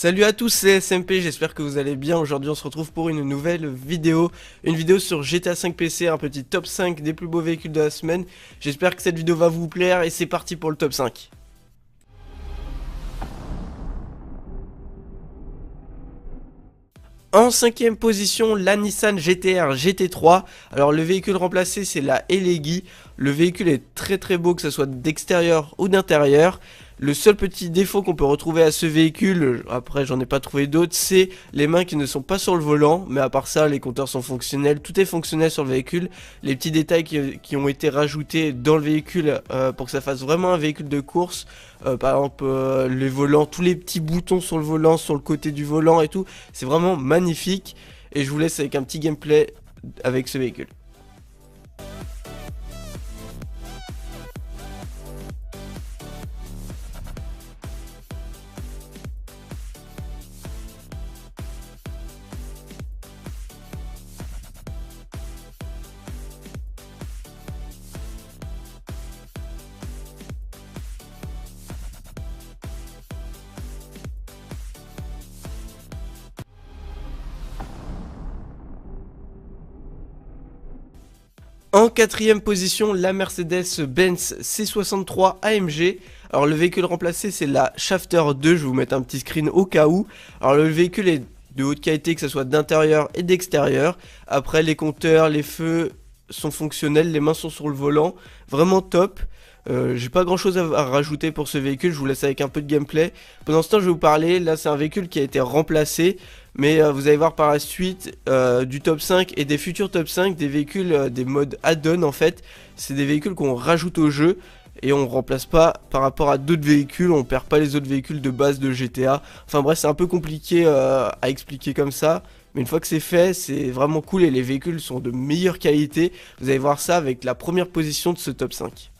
Salut à tous, c'est SMP, j'espère que vous allez bien. Aujourd'hui on se retrouve pour une nouvelle vidéo. Une vidéo sur GTA 5 PC, un petit top 5 des plus beaux véhicules de la semaine. J'espère que cette vidéo va vous plaire et c'est parti pour le top 5. En cinquième position, la Nissan GT-R GT3. Alors le véhicule remplacé c'est la Elegy. Le véhicule est très beau, que ce soit d'extérieur ou d'intérieur. Le seul petit défaut qu'on peut retrouver à ce véhicule, après j'en ai pas trouvé d'autres, c'est les mains qui ne sont pas sur le volant. Mais à part ça, les compteurs sont fonctionnels, tout est fonctionnel sur le véhicule. Les petits détails qui ont été rajoutés dans le véhicule pour que ça fasse vraiment un véhicule de course. Par exemple les volants, tous les petits boutons sur le volant, sur le côté du volant et tout, c'est vraiment magnifique. Et je vous laisse avec un petit gameplay avec ce véhicule. En quatrième position, la Mercedes-Benz C63 AMG. Alors le véhicule remplacé c'est la Shafter 2, je vais vous mettre un petit screen au cas où. Alors le véhicule est de haute qualité, que ce soit d'intérieur et d'extérieur. Après les compteurs, les feux sont fonctionnels, les mains sont sur le volant, vraiment top. J'ai pas grand chose à rajouter pour ce véhicule, je vous laisse avec un peu de gameplay. Pendant ce temps je vais vous parler, là c'est un véhicule qui a été remplacé. Mais vous allez voir par la suite du top 5 et des futurs top 5 des véhicules, des modes add-on en fait. C'est des véhicules qu'on rajoute au jeu et on remplace pas par rapport à d'autres véhicules, on perd pas les autres véhicules de base de GTA. Enfin bref, c'est un peu compliqué à expliquer comme ça. Mais une fois que c'est fait, c'est vraiment cool et les véhicules sont de meilleure qualité. Vous allez voir ça avec la première position de ce top 5.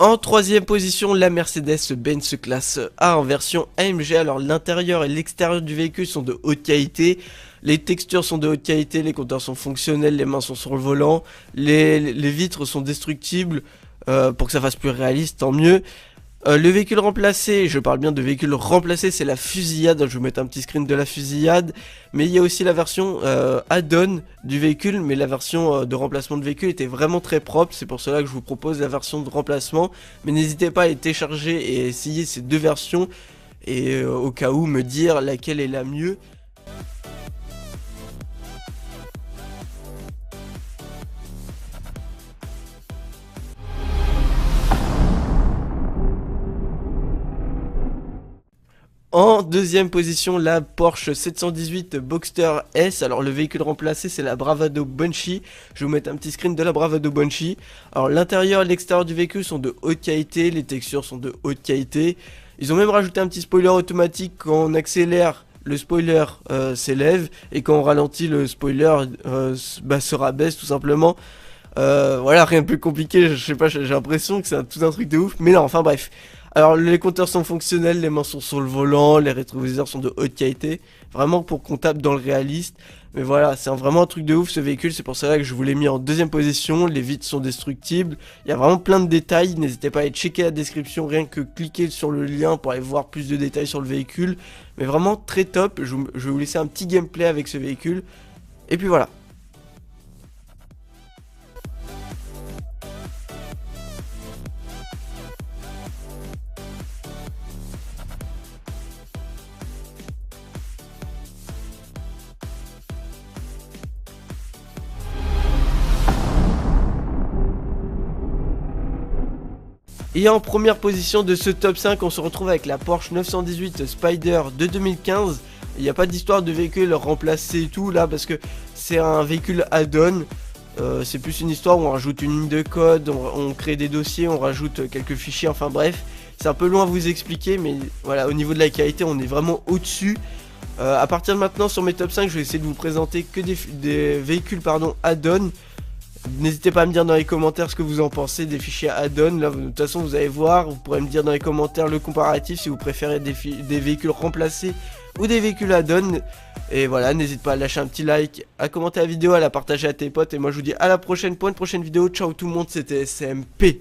En troisième position, la Mercedes-Benz classe A en version AMG. Alors l'intérieur et l'extérieur du véhicule sont de haute qualité. Les textures sont de haute qualité, les compteurs sont fonctionnels, les mains sont sur le volant. Les vitres sont destructibles pour que ça fasse plus réaliste, tant mieux. Le véhicule remplacé, je parle bien de véhicule remplacé, c'est la fusillade. Je vais vous mettre un petit screen de la fusillade. Mais il y a aussi la version add-on du véhicule. Mais la version de remplacement de véhicule était vraiment très propre. C'est pour cela que je vous propose la version de remplacement. Mais n'hésitez pas à les télécharger et essayer ces deux versions. Et au cas où me dire laquelle est la mieux. En deuxième position, la Porsche 718 Boxster S. Alors le véhicule remplacé c'est la Bravado Banshee. Je vais vous mettre un petit screen de la Bravado Banshee. Alors l'intérieur et l'extérieur du véhicule sont de haute qualité, les textures sont de haute qualité. Ils ont même rajouté un petit spoiler automatique. Quand on accélère, le spoiler s'élève et quand on ralentit, le spoiler se rabaisse tout simplement. Voilà, rien de plus compliqué, je sais pas, j'ai l'impression que c'est tout un truc de ouf, mais non, enfin bref. Alors les compteurs sont fonctionnels, les mains sont sur le volant, les rétroviseurs sont de haute qualité, vraiment pour qu'on tape dans le réaliste. Mais voilà, c'est vraiment un truc de ouf ce véhicule, c'est pour ça que je vous l'ai mis en deuxième position. Les vitres sont destructibles, il y a vraiment plein de détails, n'hésitez pas à aller checker la description, rien que cliquer sur le lien pour aller voir plus de détails sur le véhicule. Mais vraiment très top, je vais vous laisser un petit gameplay avec ce véhicule. Et puis voilà. Et en première position de ce top 5, on se retrouve avec la Porsche 918 Spider de 2015. Il n'y a pas d'histoire de véhicule remplacé et tout là parce que c'est un véhicule add-on. C'est plus une histoire où on rajoute une ligne de code, on crée des dossiers, on rajoute quelques fichiers, enfin bref. C'est un peu loin à vous expliquer, mais voilà, au niveau de la qualité, on est vraiment au-dessus. À partir de maintenant, sur mes top 5, je vais essayer de vous présenter que des véhicules add-on. N'hésitez pas à me dire dans les commentaires ce que vous en pensez des fichiers add-on. Là, de toute façon, vous allez voir, vous pourrez me dire dans les commentaires le comparatif si vous préférez des véhicules remplacés ou des véhicules add-on. Et voilà, n'hésite pas à lâcher un petit like, à commenter la vidéo, à la partager à tes potes. Et moi je vous dis à la prochaine pour une prochaine vidéo. Ciao tout le monde, c'était SMP.